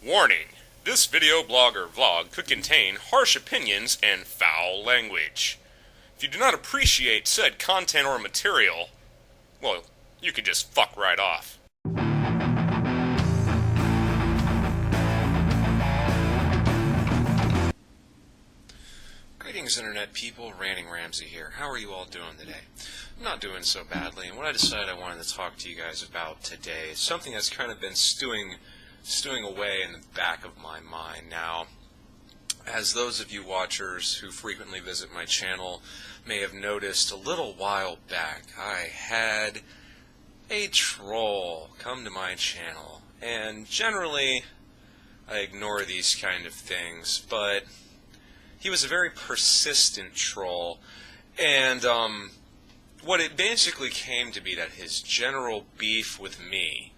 Warning: this video, blog, or vlog could contain harsh opinions and foul language. If you do not appreciate said content or material, well, you can just fuck right off. Greetings, Internet people. RantingRamsay here. How are you all doing today? I'm not doing so badly, and what I decided I wanted to talk to you guys about today is something that's kind of been stewing away in the back of my mind. Now, as those of you watchers who frequently visit my channel may have noticed, a little while back I had a troll come to my channel, and generally I ignore these kind of things, but he was a very persistent troll, and what it basically came to be that his general beef with me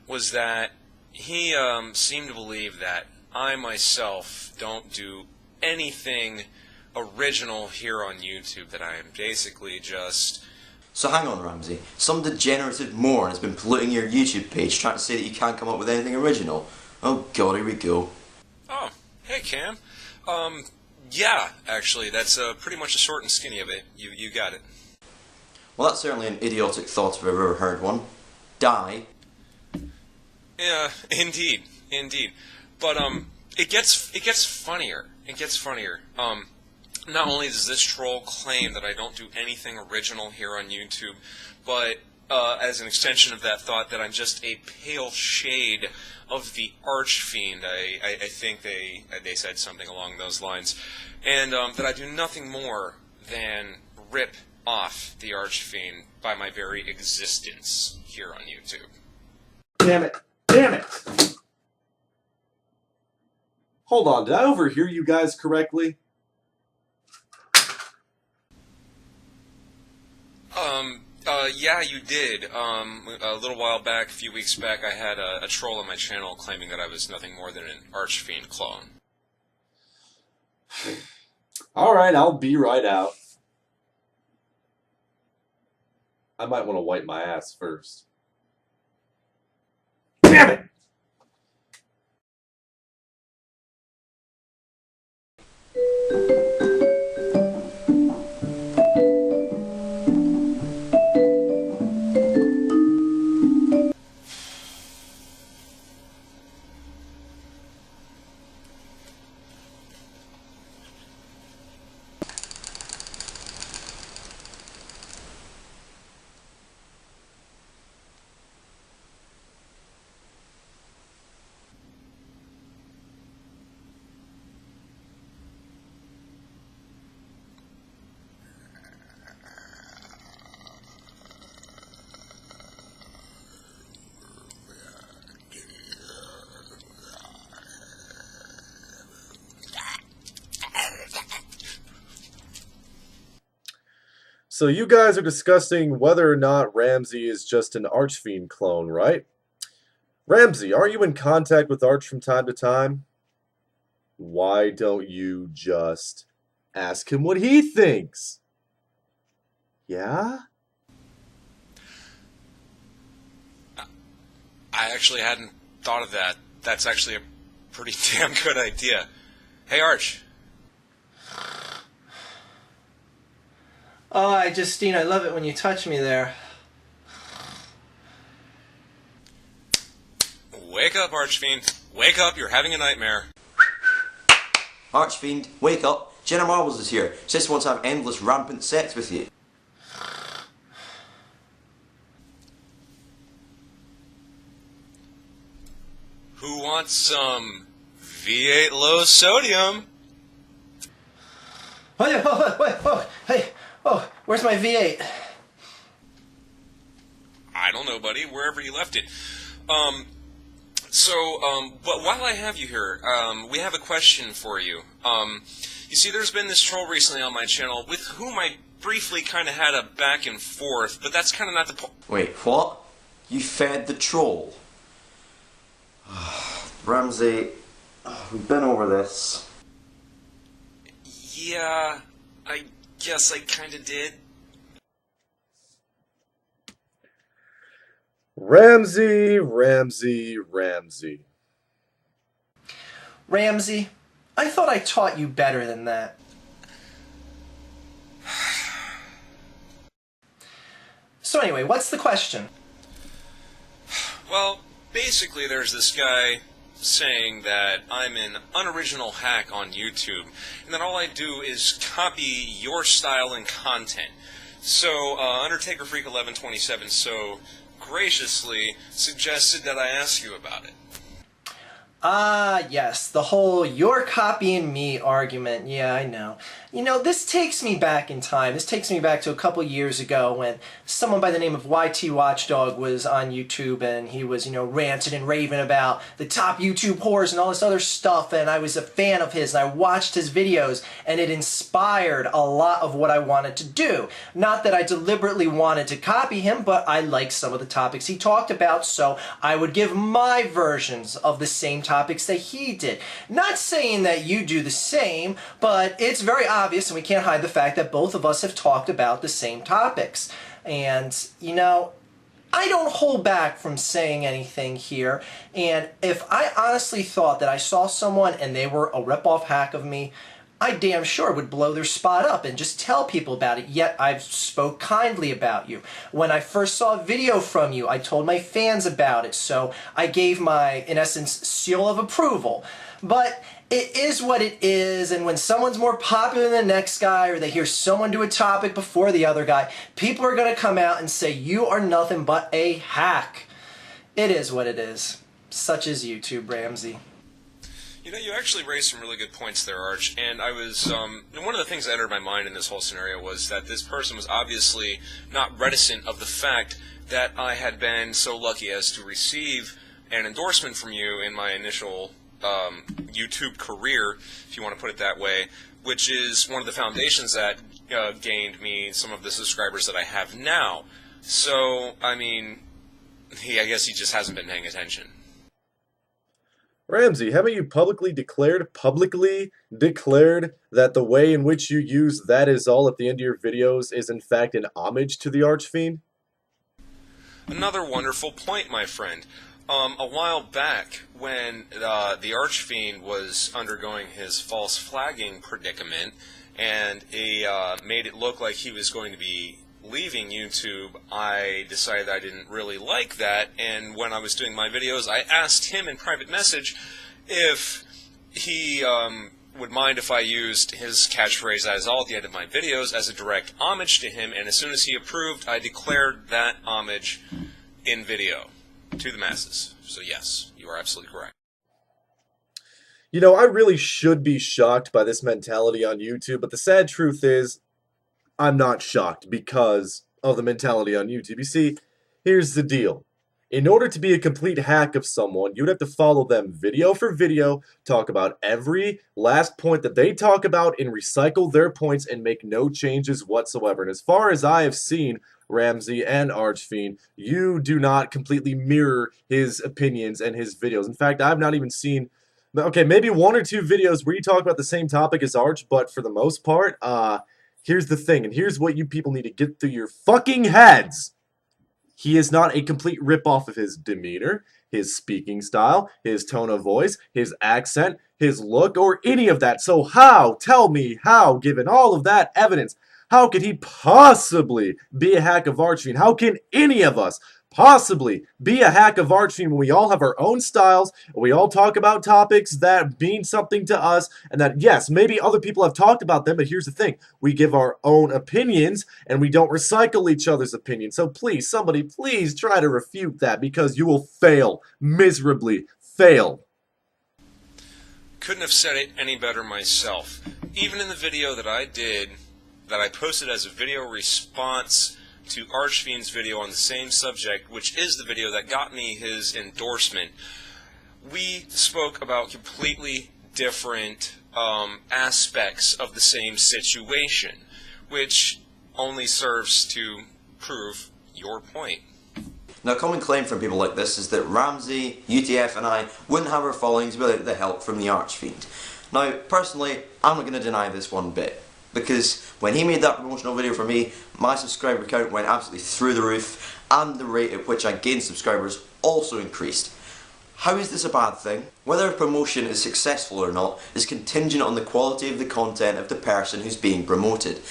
was that he seemed to believe that I myself don't do anything original here on YouTube, that I am basically just... So hang on, Ramsay. Some degenerative moron has been polluting your YouTube page trying to say that you can't come up with anything original. Oh god, here we go. Oh, hey Cam. Yeah, actually, that's pretty much the short and skinny of it. You got it. Well, that's certainly an idiotic thought if I've ever heard one. Die. Yeah, indeed. But it gets funnier. It gets funnier. Not only does this troll claim that I don't do anything original here on YouTube, but as an extension of that thought, that I'm just a pale shade of the Archfiend. I think they said something along those lines, and that I do nothing more than rip off the Archfiend by my very existence here on YouTube. Damn it! Damn it! Hold on, did I overhear you guys correctly? Yeah, you did. A little while back, a few weeks back, I had a troll on my channel claiming that I was nothing more than an Archfiend clone. Alright, I'll be right out. I might want to wipe my ass first. Damn it! So you guys are discussing whether or not Ramsay is just an Archfiend clone, right? Ramsay, are you in contact with Arch from time to time? Why don't you just ask him what he thinks? Yeah? I actually hadn't thought of that. That's actually a pretty damn good idea. Hey, Arch. Oh, I love it when you touch me there. Wake up, Archfiend. Wake up, you're having a nightmare. Archfiend, wake up. Jenna Marbles is here. She just wants to have endless rampant sex with you. Who wants some V8 low sodium? Hey, where's my V8? I don't know, buddy. Wherever you left it. But while I have you here, we have a question for you. You see, there's been this troll recently on my channel with whom I briefly kind of had a back and forth, but that's kind of not the point. Wait, what? You fed the troll? Ramsay, we've been over this. Yeah, I guess I kind of did. Ramsay. Ramsay, I thought I taught you better than that. So anyway, what's the question? Well, basically there's this guy saying that I'm an unoriginal hack on YouTube, and that all I do is copy your style and content. So, Undertaker Freak 1127 so graciously suggested that I ask you about it. Ah, yes, the whole "you're copying me" argument. Yeah, I know. You know, this takes me back in time. This takes me back to a couple years ago when someone by the name of YT Watchdog was on YouTube, and he was, ranting and raving about the top YouTube whores and all this other stuff, and I was a fan of his, and I watched his videos, and it inspired a lot of what I wanted to do. Not that I deliberately wanted to copy him, but I liked some of the topics he talked about, so I would give my versions of the same topics that he did. Not saying that you do the same, but it's very obvious, and we can't hide the fact that both of us have talked about the same topics. And, I don't hold back from saying anything here, and if I honestly thought that I saw someone and they were a rip-off hack of me, I damn sure would blow their spot up and just tell people about it, yet I've spoke kindly about you. When I first saw a video from you, I told my fans about it, so I gave my, in essence, seal of approval. But it is what it is, and when someone's more popular than the next guy, or they hear someone do a topic before the other guy, people are going to come out and say, you are nothing but a hack. It is what it is. Such is YouTube, Ramsay. You actually raised some really good points there, Arch, and I was, one of the things that entered my mind in this whole scenario was that this person was obviously not reticent of the fact that I had been so lucky as to receive an endorsement from you in my initial YouTube career, if you want to put it that way, which is one of the foundations that gained me some of the subscribers that I have now. So, I guess he just hasn't been paying attention. Ramsay, haven't you publicly declared that the way in which you use "that is all" at the end of your videos is in fact an homage to the Archfiend? Another wonderful point, my friend. A while back, when the Archfiend was undergoing his false flagging predicament, and he made it look like he was going to be leaving YouTube, I decided I didn't really like that, and when I was doing my videos, I asked him in private message if he would mind if I used his catchphrase "that is all" at the end of my videos as a direct homage to him, and as soon as he approved, I declared that homage in video to the masses. So yes, you are absolutely correct. I really should be shocked by this mentality on YouTube, but the sad truth is, I'm not shocked because of the mentality on YouTube. You see, here's the deal. In order to be a complete hack of someone, you'd have to follow them video for video, talk about every last point that they talk about, and recycle their points and make no changes whatsoever. And as far as I have seen, Ramsay and Archfiend, you do not completely mirror his opinions and his videos. In fact, I've not even seen, okay, maybe one or two videos where you talk about the same topic as Arch, but for the most part, here's the thing, and here's what you people need to get through your fucking heads. He is not a complete ripoff of his demeanor, his speaking style, his tone of voice, his accent, his look, or any of that. So how, tell me how, given all of that evidence, how could he possibly be a hack of Archfiend? How can any of us possibly be a hack of Archfiend when we all have our own styles, and we all talk about topics that mean something to us, and that, yes, maybe other people have talked about them, but here's the thing. We give our own opinions, and we don't recycle each other's opinions. So please, somebody, please try to refute that, because you will fail, miserably fail. Couldn't have said it any better myself. Even in the video that I did, that I posted as a video response to Archfiend's video on the same subject, which is the video that got me his endorsement, we spoke about completely different aspects of the same situation, which only serves to prove your point. Now, a common claim from people like this is that Ramsay, UTF and I wouldn't have our followings without the help from the Archfiend. Now, personally, I'm not going to deny this one bit. Because when he made that promotional video for me, my subscriber count went absolutely through the roof, and the rate at which I gained subscribers also increased. How is this a bad thing? Whether a promotion is successful or not is contingent on the quality of the content of the person who's being promoted.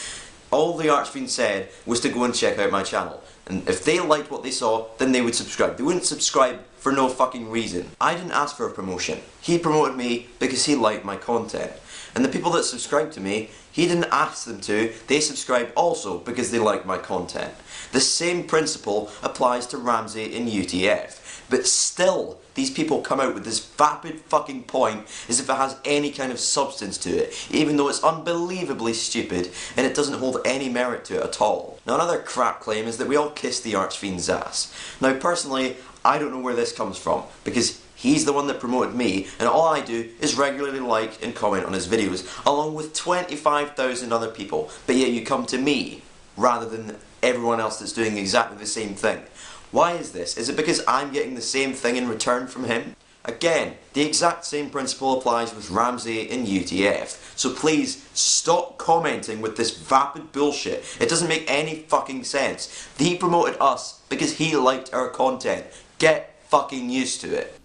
All the Archfiend said was to go and check out my channel, and if they liked what they saw, then they would subscribe. They wouldn't subscribe for no fucking reason. I didn't ask for a promotion. He promoted me because he liked my content. And the people that subscribe to me, he didn't ask them to, they subscribe also because they like my content. The same principle applies to Ramsay and UTF. But still, these people come out with this vapid fucking point as if it has any kind of substance to it, even though it's unbelievably stupid and it doesn't hold any merit to it at all. Now another crap claim is that we all kiss the Archfiend's ass. Now personally, I don't know where this comes from, because he's the one that promoted me, and all I do is regularly like and comment on his videos, along with 25,000 other people, but yet you come to me, rather than everyone else that's doing exactly the same thing. Why is this? Is it because I'm getting the same thing in return from him? Again, the exact same principle applies with Ramsay and UTF, so please stop commenting with this vapid bullshit. It doesn't make any fucking sense. He promoted us because he liked our content. Get fucking used to it.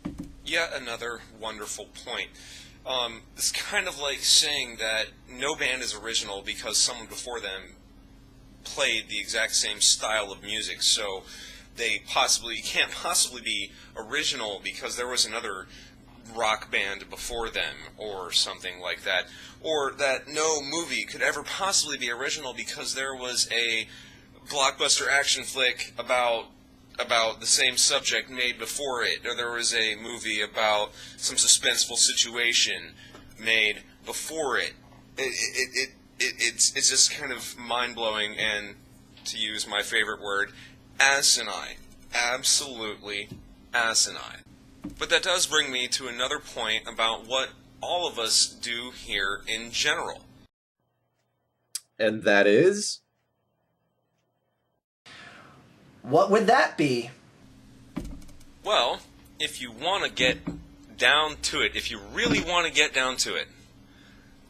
Yet another wonderful point. It's kind of like saying that no band is original because someone before them played the exact same style of music, so they can't possibly be original because there was another rock band before them or something like that. Or that no movie could ever possibly be original because there was a blockbuster action flick about the same subject made before it, or there was a movie about some suspenseful situation made before it. It's just kind of mind-blowing and, to use my favorite word, asinine. Absolutely asinine. But that does bring me to another point about what all of us do here in general. And that is? What would that be? Well, if you want to get down to it, if you really want to get down to it,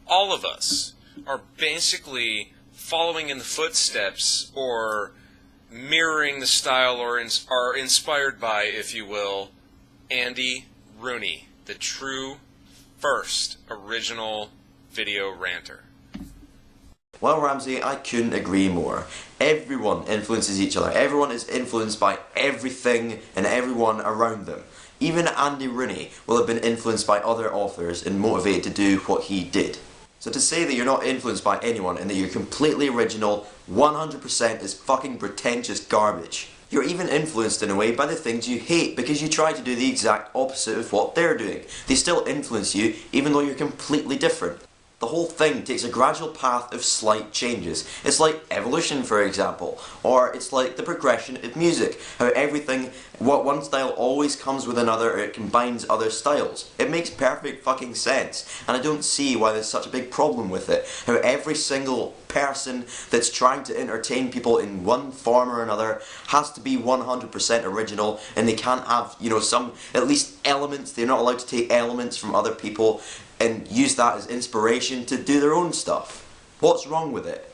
all of us are basically following in the footsteps or mirroring the style or are inspired by, if you will, Andy Rooney, the true first original video ranter. Well, Ramsay, I couldn't agree more. Everyone influences each other. Everyone is influenced by everything and everyone around them. Even Andy Rooney will have been influenced by other authors and motivated to do what he did. So to say that you're not influenced by anyone and that you're completely original 100% is fucking pretentious garbage. You're even influenced in a way by the things you hate because you try to do the exact opposite of what they're doing. They still influence you even though you're completely different. The whole thing takes a gradual path of slight changes. It's like evolution, for example, or it's like the progression of music, how one style always comes with another, or it combines other styles. It makes perfect fucking sense, and I don't see why there's such a big problem with it. How every single person that's trying to entertain people in one form or another has to be 100% original, and they can't have, some, at least elements. They're not allowed to take elements from other people and use that as inspiration to do their own stuff. What's wrong with it?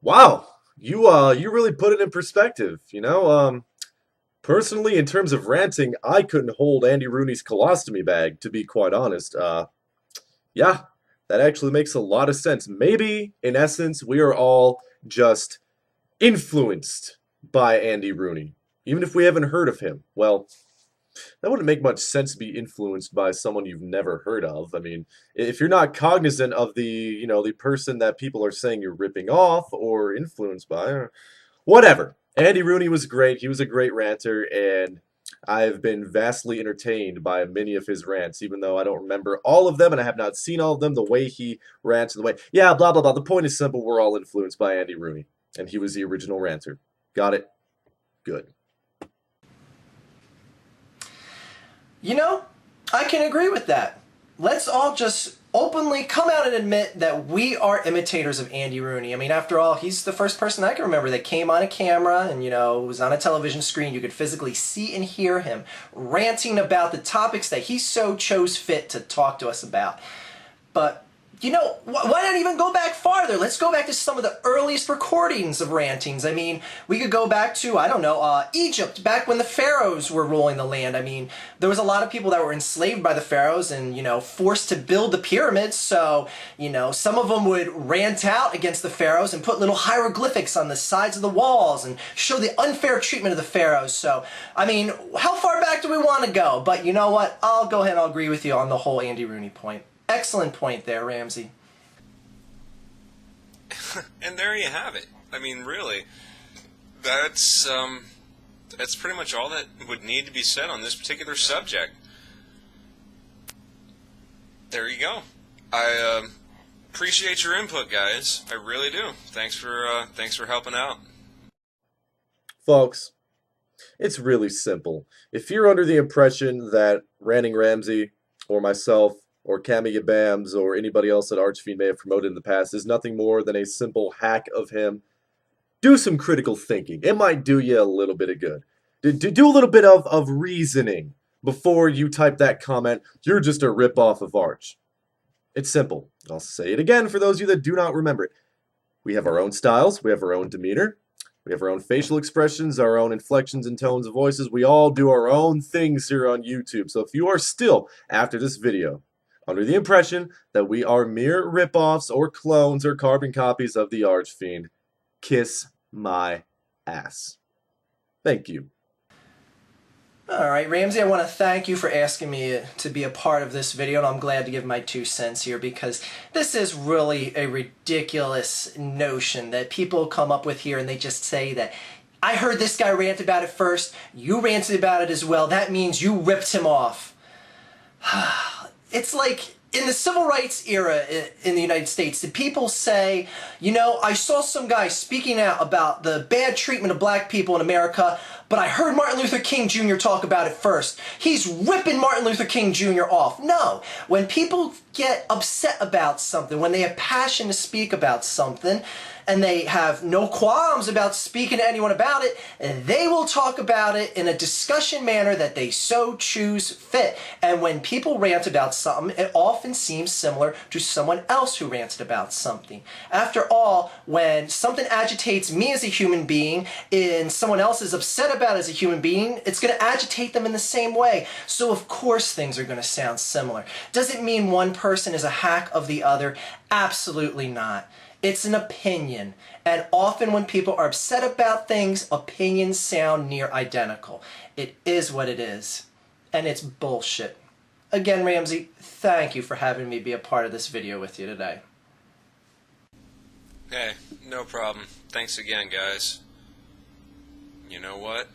Wow, you really put it in perspective. Personally, in terms of ranting, I couldn't hold Andy Rooney's colostomy bag, to be quite honest. Yeah, that actually makes a lot of sense. Maybe, in essence, we are all just influenced by Andy Rooney, even if we haven't heard of him. Well, that wouldn't make much sense to be influenced by someone you've never heard of. I mean, if you're not cognizant of the person that people are saying you're ripping off or influenced by, or whatever. Andy Rooney was great. He was a great ranter, and I've been vastly entertained by many of his rants, even though I don't remember all of them, and I have not seen all of them, the way he rants, yeah, blah, blah, blah. The point is simple. We're all influenced by Andy Rooney, and he was the original ranter. Got it? Good. I can agree with that. Let's all just openly come out and admit that we are imitators of Andy Rooney. I mean, after all, he's the first person I can remember that came on a camera and, was on a television screen. You could physically see and hear him ranting about the topics that he so chose fit to talk to us about. But You know, why not even go back farther? Let's go back to some of the earliest recordings of rantings. I mean, we could go back to, I don't know, Egypt, back when the pharaohs were ruling the land. I mean, there was a lot of people that were enslaved by the pharaohs and, you know, forced to build the pyramids. So, you know, some of them would rant out against the pharaohs and put little hieroglyphics on the sides of the walls and show the unfair treatment of the pharaohs. So, I mean, how far back do we want to go? But you know what? I'll go ahead and I'll agree with you on the whole Andy Rooney point. Excellent point there, Ramsay. And there you have it. I mean, really, that's pretty much all that would need to be said on this particular subject. There you go. I appreciate your input, guys. I really do. Thanks for helping out. Folks, it's really simple. If you're under the impression that RantingRamsay or myself or Cammy Bams or anybody else that Archfiend may have promoted in the past is nothing more than a simple hack of him, do some critical thinking. It might do you a little bit of good. Do a little bit of reasoning before you type that comment, "You're just a ripoff of Arch." It's simple. I'll say it again for those of you that do not remember it. We have our own styles. We have our own demeanor. We have our own facial expressions, our own inflections and tones of voices. We all do our own things here on YouTube. So if you are still, after this video, under the impression that we are mere ripoffs or clones or carbon copies of the Archfiend, kiss my ass. Thank you. Alright, Ramsay, I want to thank you for asking me to be a part of this video, and I'm glad to give my 2 cents here because this is really a ridiculous notion that people come up with here and they just say that I heard this guy rant about it first, you ranted about it as well, that means you ripped him off. It's like in the civil rights era in the United States, did people say, you know, I saw some guy speaking out about the bad treatment of black people in America, but I heard Martin Luther King Jr. talk about it first. He's ripping Martin Luther King Jr. off. No. When people get upset about something, when they have passion to speak about something, and they have no qualms about speaking to anyone about it, they will talk about it in a discussion manner that they so choose fit. And when people rant about something, it often seems similar to someone else who ranted about something. After all, when something agitates me as a human being and someone else is upset about it as a human being, it's going to agitate them in the same way. So of course things are going to sound similar. Does it mean one person is a hack of the other? Absolutely not. It's an opinion, and often when people are upset about things, opinions sound near identical. It is what it is, and it's bullshit. Again, Ramsay, thank you for having me be a part of this video with you today. Hey, no problem. Thanks again, guys. You know what?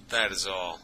That is all.